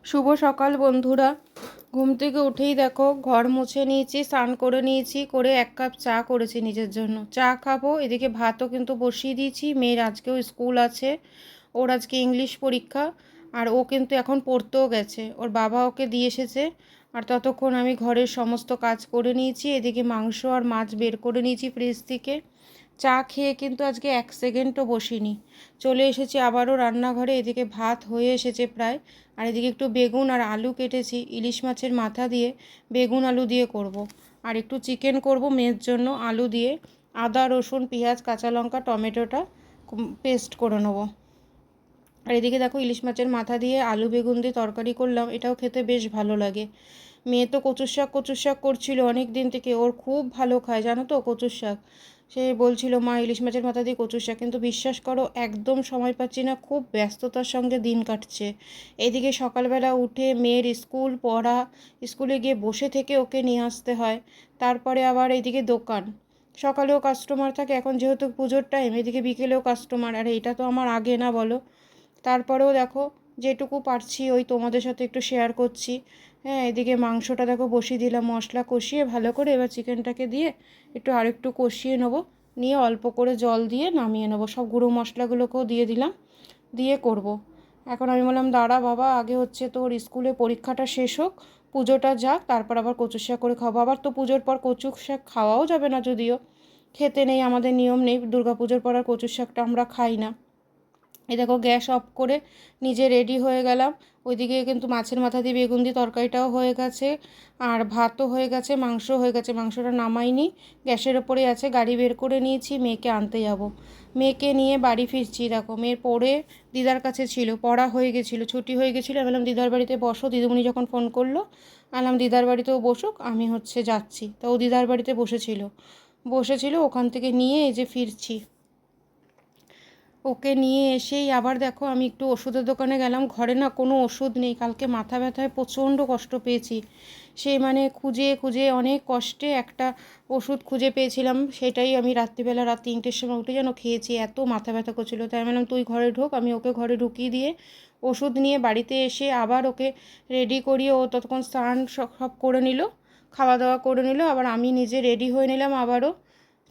শুভ সকাল বন্ধুরা। ঘুম থেকে উঠেই দেখো ঘর মুছে নিয়েছি, স্নান করে নিয়েছি, করে 1 কাপ চা করেছি নিজের জন্য। চা খাবো, এদিকে ভাতও কিন্তু বসিয়ে দিয়েছি। মেয়ের আজকেও স্কুল আছে, ওর আজকে ইংলিশ পরীক্ষা। আর ও কিন্তু এখন পড়তেও গেছে, ওর বাবা ওকে দিয়ে এসেছে। আর ততক্ষণ আমি ঘরের সমস্ত কাজ করে নিয়েছি। এদিকে মাংস আর মাছ বের করে নিয়েছি ফ্রিজ থেকে। চা খেয়ে কিন্তু আজকে 1 সেকেন্ডও বসিনি, চলে এসেছি আবারও রান্নাঘরে। এদিকে ভাত হয়ে এসেছে প্রায়। আর এদিকে একটু বেগুন আর আলু কেটেছি, ইলিশ মাছের মাথা দিয়ে বেগুন আলু দিয়ে করব। আর একটু চিকেন করব মেয়ের জন্য আলু দিয়ে। আদা রসুন পেঁয়াজ কাঁচা লঙ্কা টমেটোটা পেস্ট করে নেবো। আর এদিকে দেখো ইলিশ মাছের মাথা দিয়ে আলু বেগুন দিয়ে তরকারি করলাম, এটাও খেতে বেশ ভালো লাগে। মেয়ে তো কচুর শাক করছিল অনেক দিন থেকে, ওর খুব ভালো খায় জানো তো কচুর শাক। সে বলছিল মা ইলিশ মাছের মাথা দিয়ে কচুর শাক, কিন্তু বিশ্বাস করো একদম সময় পাচ্ছি না, খুব ব্যস্ততার সঙ্গে দিন কাটছে। এদিকে সকালবেলা উঠে মেয়ের স্কুল পড়া, স্কুলে গিয়ে বসে থেকে ওকে নিয়ে আসতে হয়। তারপরে আবার এইদিকে দোকান, সকালেও কাস্টমার থাকে, এখন যেহেতু পুজোর টাইম এদিকে বিকেলেও কাস্টমার। আর এটা তো আমার আগে না বলো। তারপরেও দেখো যেটুকু পারছি ওই তোমাদের সাথে একটু শেয়ার করছি। হ্যাঁ, এদিকে মাংসটা দেখো বসিয়ে দিলাম, মশলা কষিয়ে ভালো করে। এবার চিকেনটাকে দিয়ে একটু আরেকটু কষিয়ে নেবো, নিয়ে অল্প করে জল দিয়ে নামিয়ে নেবো। সব গুঁড়ো মশলাগুলোকেও দিয়ে দিলাম, দিয়ে করব। এখন আমি বললাম দাঁড়া বাবা, আগে হচ্ছে তোর স্কুলে পরীক্ষাটা শেষ হোক, পুজোটা যাক, তারপর আবার কচু শাক করে খাবো। আবার তো পুজোর পর কচু শাক খাওয়াও যাবে না, যদিও খেতে নেই, আমাদের নিয়ম নেই, দুর্গা পুজোর পর আর কচু শাকটা আমরা খাই না। এই দেখো গ্যাস অফ করে নিজে রেডি হয়ে গেলাম। ওইদিকে কিন্তু মাছের মাথা দিয়ে বেগুন দিয়ে তরকারিটাও হয়ে গেছে, আর ভাতও হয়ে গেছে, মাংসও হয়ে গেছে। মাংসটা নামাইনি, গ্যাসের ওপরেই আছে। গাড়ি বের করে নিয়েছি, মেয়েকে আনতে যাব। মেয়েকে নিয়ে বাড়ি ফিরছি। দেখো মেয়ের পড়ে দিদার কাছে ছিল, পড়া হয়ে গেছিলো, ছুটি হয়ে গেছিলো। আমি বললাম দিদার বাড়িতে বসো, দিদিমণি যখন ফোন করলো আনলাম দিদার বাড়িতেও বসুক, আমি হচ্ছে যাচ্ছি। তো ও দিদার বাড়িতে বসেছিল, ওখান থেকে নিয়ে এই যে ফিরছি। ওকে নিয়ে এসেই আবার দেখো আমি একটু ওষুধের দোকানে গেলাম। ঘরে না কোনো ওষুধ নেই, কালকে মাথা ব্যথায় প্রচণ্ড কষ্ট পেয়েছি। সেই মানে খুঁজে খুঁজে অনেক কষ্টে একটা ওষুধ খুঁজে পেয়েছিলাম, সেটাই আমি রাত্রিবেলা রাত 3টের সময় উঠে যেন খেয়েছি, এত মাথা ব্যথা করছিলো। তাই বললাম তুই ঘরে ঢোক, আমি ওকে ঘরে ঢুকিয়ে দিয়ে ওষুধ নিয়ে বাড়িতে এসে আবার ওকে রেডি করিয়ে ও ততক্ষণ স্নান সব করে নিল, খাওয়া দাওয়া করে নিল। আবার আমি নিজে রেডি হয়ে নিলাম আবারও,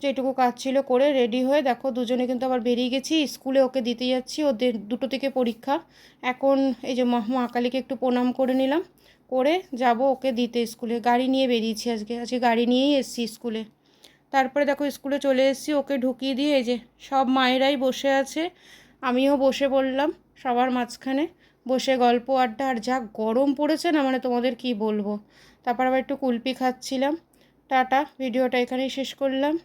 যেটুকু কাজ ছিল করে রেডি হয়ে দেখো দুজনে কিন্তু আবার বেরিয়ে গেছি স্কুলে, ওকে দিতে যাচ্ছি। ওদের 2টো থেকে পরীক্ষা। এখন এই যে মা কালীকে একটু প্রণাম করে নিলাম, করে যাব ওকে দিতে স্কুলে। গাড়ি নিয়ে বেরিয়েছি আজকে গাড়ি নিয়েই এসেছি স্কুলে। তারপরে দেখো স্কুলে চলে এসেছি, ওকে ঢুকিয়ে দিয়ে এই যে সব মায়েরাই বসে আছে, আমিও বসে পড়লাম সবার মাঝখানে, বসে গল্প আড্ডা। আর যা গরম পড়েছে না, মানে তোমাদের কি বলবো। তারপর আবার একটু কুলপি খাচ্ছিলাম। টাটা, ভিডিওটা এখানেই শেষ করলাম।